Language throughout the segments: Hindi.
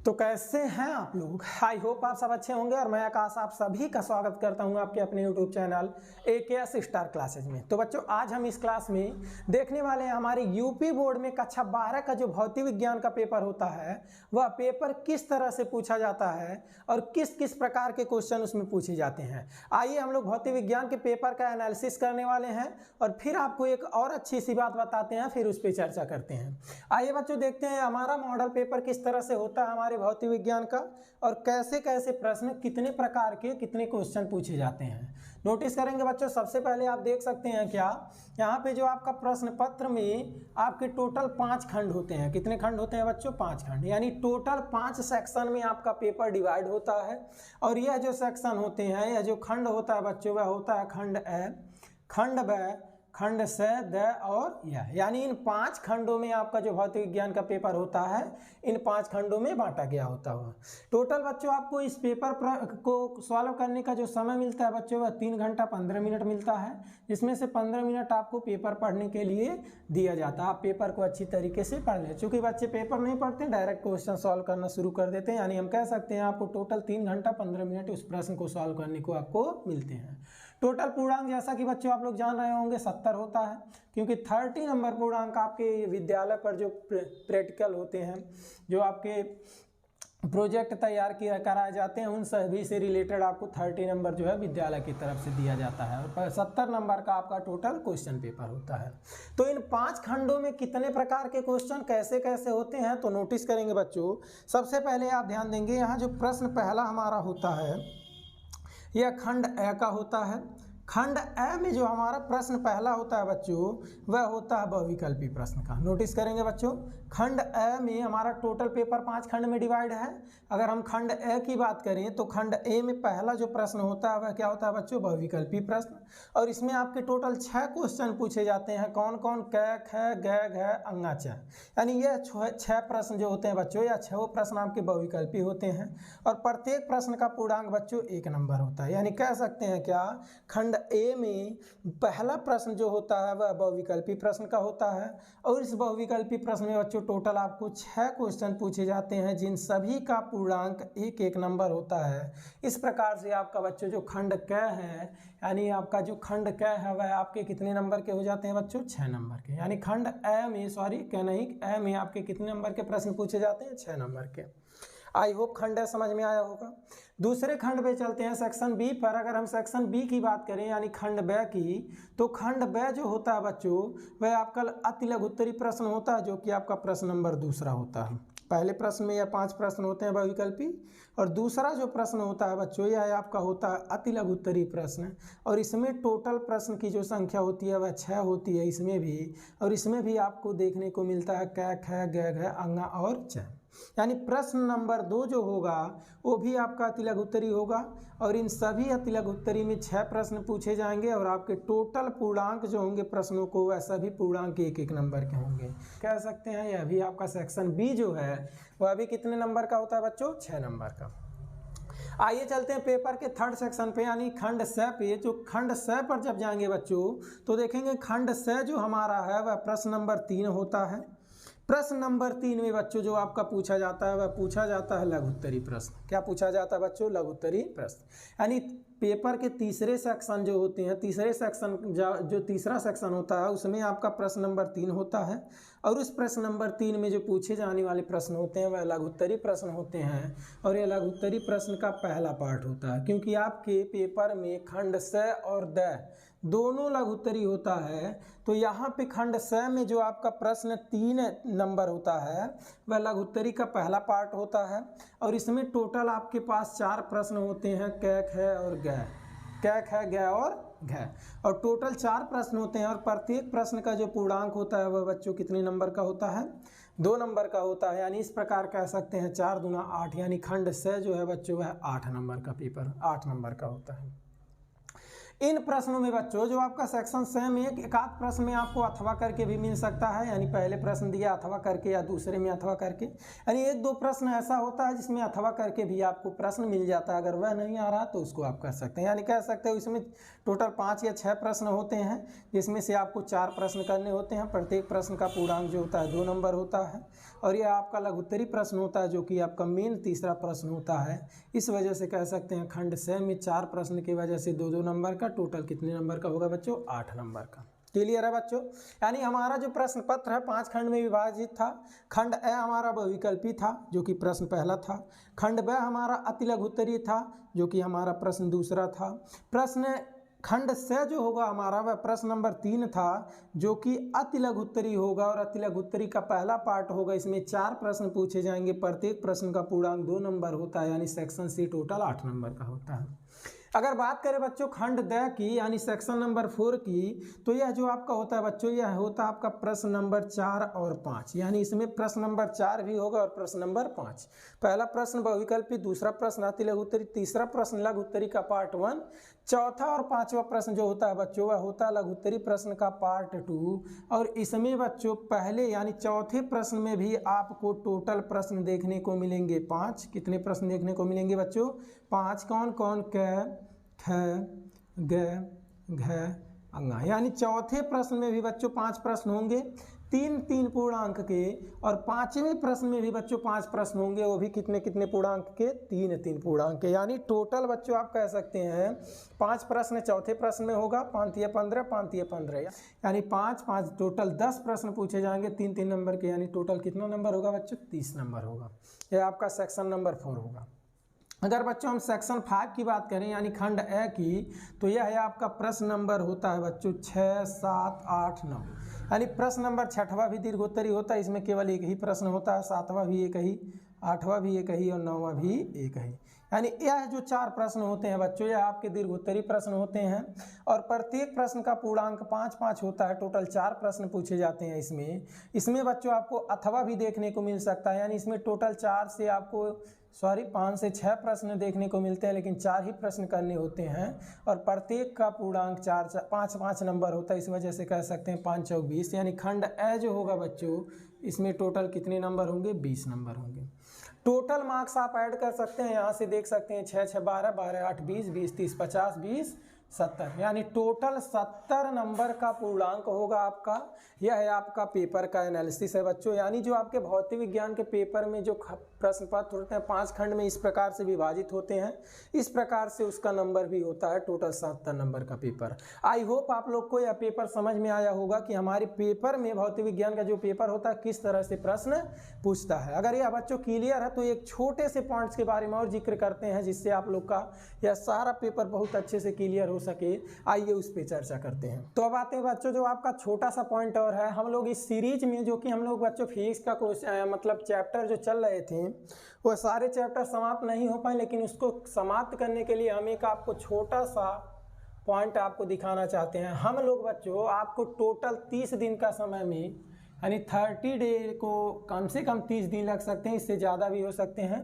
तो कैसे हैं आप लोग। आई होप आप सब अच्छे होंगे और मैं आकाश आप सभी का स्वागत करता हूं आपके अपने YouTube channel AKS star classes में। तो बच्चों आज हम इस क्लास में देखने वाले हैं हमारे यूपी बोर्ड में कक्षा 12 का जो भौतिक विज्ञान का पेपर होता है वह पेपर किस तरह से पूछा जाता है और किस किस प्रकार के क्वेश्चन उसमें पूछे जाते हैं। आइए हम लोग भौतिक विज्ञान के पेपर का एनालिसिस करने वाले हैं और फिर आपको एक और अच्छी सी बात बताते हैं, फिर उस पर चर्चा करते हैं। आइए बच्चों देखते हैं हमारा मॉडल पेपर किस तरह से होता है हमारे भौतिक विज्ञान का और कैसे कैसे प्रश्न कितने प्रकार के कितने क्वेश्चन पूछे जाते हैं। नोटिस करेंगे बच्चों, सबसे पहले आप देख सकते हैं क्या यहाँ पे जो आपका प्रश्न पत्र में आपके टोटल 5 खंड होते हैं। कितने खंड होते हैं बच्चों? 5 खंड, यानी टोटल 5 सेक्शन में आपका पेपर डिवाइड होता है। और यह जो सेक्शन होते हैं, यह जो खंड होता है बच्चों, वह होता है खंड ए, खंड ब, खंड से, द और यह, यानी इन 5 खंडों में आपका जो भौतिक विज्ञान का पेपर होता है इन 5 खंडों में बांटा गया होता है। टोटल बच्चों आपको इस पेपर को सॉल्व करने का जो समय मिलता है बच्चों वह 3 घंटा 15 मिनट मिलता है, जिसमें से 15 मिनट आपको पेपर पढ़ने के लिए दिया जाता है। आप पेपर को अच्छी तरीके से पढ़ लें। चूँकि बच्चे पेपर नहीं पढ़ते, डायरेक्ट क्वेश्चन सॉल्व करना शुरू कर देते हैं, यानी हम कह सकते हैं आपको टोटल 3 घंटा 15 मिनट उस प्रश्न को सॉल्व करने को आपको मिलते हैं। टोटल पूर्णांक जैसा कि बच्चों आप लोग जान रहे होंगे 70 होता है, क्योंकि 30 नंबर पूर्णांक आपके विद्यालय पर जो प्रैक्टिकल होते हैं, जो आपके प्रोजेक्ट तैयार किया कराए जाते हैं, उन सभी से रिलेटेड आपको 30 नंबर जो है विद्यालय की तरफ से दिया जाता है और 70 नंबर का आपका टोटल क्वेश्चन पेपर होता है। तो इन 5 खंडों में कितने प्रकार के क्वेश्चन कैसे कैसे होते हैं तो नोटिस करेंगे बच्चों। सबसे पहले आप ध्यान देंगे, यहाँ जो प्रश्न पहला हमारा होता है यह खंड ए का होता है। खंड ए में जो हमारा प्रश्न पहला होता है बच्चों वह होता है बहुविकल्पी प्रश्न का। नोटिस करेंगे बच्चों, खंड ए में हमारा टोटल पेपर 5 खंड में डिवाइड है। अगर हम खंड ए की बात करें तो खंड ए में पहला जो प्रश्न होता है वह क्या होता है बच्चों? बहुविकल्पी प्रश्न। और इसमें आपके टोटल 6 क्वेश्चन पूछे जाते हैं। कौन कौन? क, ख, ग, घ, अंगा, च, यानी यह 6 प्रश्न जो होते हैं बच्चों, या 6 प्रश्न आपके बहुविकल्पी होते हैं और प्रत्येक प्रश्न का पूर्णांक बच्चों 1 नंबर होता है। यानी कह सकते हैं क्या, खंड ए में पहला प्रश्न जो होता है वह बहुविकल्पी प्रश्न का होता है और इस बहुविकल्पी प्रश्न में बच्चों टोटल आपको 6 क्वेश्चन पूछे जाते हैं, जिन सभी का पूर्णांक 1 नंबर होता है। इस प्रकार से आपका बच्चों जो खंड क है, यानी आपका जो खंड क है वह आपके कितने नंबर के हो जाते हैं बच्चों? 6 नंबर के। यानी खंड ए में, सॉरी क नहीं, ए में आपके कितने नंबर के प्रश्न पूछे जाते हैं? 6 नंबर के। आई होप खंड ए समझ में आया होगा। दूसरे खंड पे चलते हैं, सेक्शन बी पर। अगर हम सेक्शन बी की बात करें यानी खंड ब की, तो खंड ब जो होता है बच्चों वह आपका अति लघु उत्तरीय प्रश्न होता है, जो कि आपका प्रश्न नंबर 2 होता है। पहले प्रश्न में यह 5 प्रश्न होते हैं बहुविकल्पी और दूसरा जो प्रश्न होता है बच्चों यह आपका होता है अति लघु उत्तरीय प्रश्न और इसमें टोटल प्रश्न की जो संख्या होती है वह 6 होती है इसमें भी। और इसमें भी आपको देखने को मिलता है क, ख, ग, घ, अंगा और च। यानी प्रश्न नंबर 2 जो होगा वो भी आपका अति लघु उत्तरीय होगा और इन सभी अति लघु उत्तरीय में 6 प्रश्न पूछे जाएंगे और आपके टोटल पूर्णांक जो होंगे प्रश्नों को वह सभी पूर्णांक 1 नंबर के होंगे। कह सकते हैं यह भी आपका सेक्शन बी जो है वह भी कितने नंबर का होता है बच्चों? 6 नंबर का। आइए चलते हैं पेपर के 3rd सेक्शन पे, यानी खंड स पे। जो खंड स पर जब जाएंगे बच्चों तो देखेंगे खंड स जो हमारा है वह प्रश्न नंबर 3 होता है। प्रश्न नंबर 3 में बच्चों जो आपका पूछा जाता है वह पूछा जाता है लघु उत्तरीय प्रश्न। क्या पूछा जाता है बच्चों? लघु उत्तरीय प्रश्न। यानी पेपर के तीसरे सेक्शन जो होते हैं, तीसरे सेक्शन जो तीसरा सेक्शन होता है उसमें आपका प्रश्न नंबर 3 होता है और उस प्रश्न नंबर 3 में जो पूछे जाने वाले प्रश्न होते हैं वह लघु उत्तरीय प्रश्न होते हैं और यह लघु उत्तरीय प्रश्न का पहला पार्ट होता है, क्योंकि आपके पेपर में खंड स और द दोनों लघु उत्तरीय होता है। तो यहाँ पे खंड स में जो आपका प्रश्न 3 नंबर होता है वह लघु उत्तरीय का पहला पार्ट होता है और इसमें टोटल आपके पास 4 प्रश्न होते हैं, क, ख और ग, क, ख, ग और घ, और टोटल 4 प्रश्न होते हैं और प्रत्येक प्रश्न का जो पूर्णांक होता है वह बच्चों कितने नंबर का होता है? 2 नंबर का होता है। यानी इस प्रकार कह सकते हैं 4 दूना 8, यानी खंड स जो है बच्चों वह 8 नंबर का पेपर 8 नंबर का होता है। इन प्रश्नों में बच्चों जो आपका सेक्शन सेम एक आध प्रश्न में आपको अथवा करके भी मिल सकता है, यानी पहले प्रश्न दिया अथवा करके या दूसरे में अथवा करके, यानी एक दो प्रश्न ऐसा होता है जिसमें अथवा करके भी आपको प्रश्न मिल जाता है। अगर वह नहीं आ रहा तो उसको आप कर सकते हैं, यानी कह सकते हो इसमें टोटल 5 या 6 प्रश्न होते हैं, जिसमें से आपको 4 प्रश्न करने होते हैं। प्रत्येक प्रश्न का पूर्णांक जो होता है 2 नंबर होता है, और यह आपका लघुत्तरी प्रश्न होता है जो कि आपका मेन तीसरा प्रश्न होता है। इस वजह से कह सकते हैं खंड सेम में 4 प्रश्न की वजह से 2-2 नंबर का, टोटल कितने नंबर का होगा बच्चों? 8 नंबर का। क्लियर है बच्चों? यानी हमारा जो प्रश्न पत्र है 5 खंड में विभाजित था। खंड ए हमारा बहुविकल्पी था जो कि प्रश्न पहला था। खंड ब हमारा अति लघुत्तरी था जो कि हमारा प्रश्न दूसरा था। प्रश्न खंड से जो होगा हमारा वह प्रश्न नंबर 3 था जो कि अति लघुत्तरी होगा, और अति लघुत्तरी का पहला पार्ट होगा। इसमें 4 प्रश्न पूछे जाएंगे, प्रत्येक प्रश्न का पूर्णांक 2 नंबर होता है, यानी सेक्शन सी टोटल 8 नंबर का होता है। अगर बात करें बच्चों खंड द की यानी सेक्शन नंबर 4 की, तो यह जो आपका होता है बच्चों, यह होता है आपका प्रश्न नंबर 4 और 5, यानी इसमें प्रश्न नंबर 4 भी होगा और प्रश्न नंबर 5। पहला प्रश्न बहुविकल्पी, दूसरा प्रश्न अति लघुत्तरी, तीसरा प्रश्न लघुत्तरी का पार्ट 1, चौथा और 5वां प्रश्न जो होता है बच्चों वह होता है लघुत्तरी प्रश्न का पार्ट 2। और इसमें बच्चों पहले यानी चौथे प्रश्न में भी आपको टोटल प्रश्न देखने को मिलेंगे 5। कितने प्रश्न देखने को मिलेंगे बच्चों? 5। कौन कौन? क, ख, ग, घ, अंगा, यानी चौथे प्रश्न में भी बच्चों 5 प्रश्न होंगे, 3-3 पूर्णांक के, और 5वें प्रश्न में भी बच्चों 5 प्रश्न होंगे, वो भी कितने कितने पूर्णांक के? 3-3 पूर्णांक के। यानी टोटल बच्चों आप कह सकते हैं 5 प्रश्न चौथे प्रश्न में होगा, 5 या 15, 5 या 15, यानी 5-5 टोटल 10 प्रश्न पूछे जाएंगे 3-3 नंबर के, यानी टोटल कितना नंबर होगा बच्चों? 30 नंबर होगा। यह आपका सेक्शन नंबर 4 होगा। अगर बच्चों हम सेक्शन 5 की बात करें यानी खंड ए की, तो यह है आपका प्रश्न नंबर होता है बच्चों 6, 7, 8, 9, यानी प्रश्न नंबर 6वां भी दीर्घोत्तरी होता है। इसमें केवल एक ही प्रश्न होता है, 7वां भी एक ही, 8वां भी एक ही और 9वां भी एक ही। यानी यह जो 4 प्रश्न होते हैं बच्चों यह आपके दीर्घोत्तरी प्रश्न होते हैं, और प्रत्येक प्रश्न का पूर्णांक 5-5 होता है। टोटल 4 प्रश्न पूछे जाते हैं इसमें बच्चों आपको अथवा भी देखने को मिल सकता है, यानी इसमें टोटल 5 से 6 प्रश्न देखने को मिलते हैं, लेकिन 4 ही प्रश्न करने होते हैं, और प्रत्येक का पूर्णांक 5-5 नंबर होता है। इस वजह से कह सकते हैं 5 चौक 20, यानी खंड ए जो होगा बच्चों इसमें टोटल कितने नंबर होंगे? 20 नंबर होंगे। टोटल मार्क्स आप ऐड कर सकते हैं, यहाँ से देख सकते हैं 6 6 12 12 8 20 20 30 50 20 70, यानी टोटल 70 नंबर का पूर्णांक होगा आपका। यह है आपका पेपर का एनालिसिस है बच्चों, यानी जो आपके भौतिक विज्ञान के पेपर में जो प्रश्न पत्र होते हैं 5 खंड में इस प्रकार से विभाजित होते हैं, इस प्रकार से उसका नंबर भी होता है। टोटल 70 नंबर का पेपर। आई होप आप लोग को यह पेपर समझ में आया होगा कि हमारे पेपर में भौतिक विज्ञान का जो पेपर होता है किस तरह से प्रश्न पूछता है। अगर यह बच्चों क्लियर है तो एक छोटे से पॉइंट्स के बारे में और जिक्र करते हैं, जिससे आप लोग का यह सारा पेपर बहुत अच्छे से क्लियर हो सके। आइए उस पर चर्चा करते हैं। तो अब आते हैं बच्चों जो आपका छोटा सा पॉइंट और है, हम लोग इस सीरीज में जो कि हम लोग बच्चों फिजिक्स का मतलब चैप्टर जो चल रहे थे वो सारे चैप्टर समाप्त नहीं हो पाए, लेकिन उसको समाप्त करने के लिए हम एक आपको छोटा सा पॉइंट आपको दिखाना चाहते हैं। हम लोग बच्चों आपको टोटल 30 दिन का समय में, यानी 30 डे को कम से कम 30 दिन लग सकते हैं, इससे ज़्यादा भी हो सकते हैं।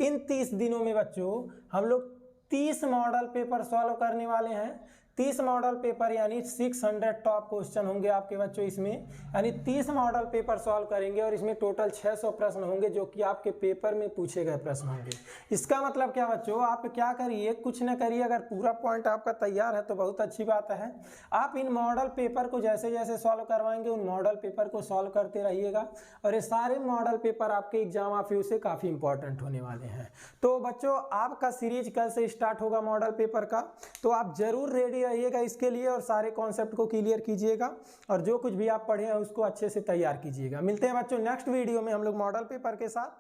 इन 30 दिनों में बच्चों हम लोग 30 मॉडल पेपर सॉल्व करने वाले हैं। 30 मॉडल पेपर यानी 600 टॉप क्वेश्चन होंगे आपके बच्चों इसमें, यानी 30 मॉडल पेपर सॉल्व करेंगे, और इसमें टोटल 600 प्रश्न होंगे जो कि आपके पेपर में पूछे गए प्रश्न होंगे। इसका मतलब क्या बच्चों, आप क्या करिए, कुछ न करिए, अगर पूरा पॉइंट आपका तैयार है तो बहुत अच्छी बात है। आप इन मॉडल पेपर को जैसे जैसे सॉल्व करवाएंगे उन मॉडल पेपर को सॉल्व करते रहिएगा, और ये सारे मॉडल पेपर आपके एग्जाम ऑफ यू से काफ़ी इंपॉर्टेंट होने वाले हैं। तो बच्चों आपका सीरीज कल से स्टार्ट होगा मॉडल पेपर का, तो आप जरूर रेडी रहिएगा इसके लिए, और सारे कॉन्सेप्ट को क्लियर कीजिएगा, और जो कुछ भी आप पढ़े हैं उसको अच्छे से तैयार कीजिएगा। मिलते हैं बच्चों नेक्स्ट वीडियो में हम लोग मॉडल पेपर के साथ,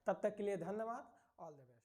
तब तक के लिए धन्यवाद। All the best.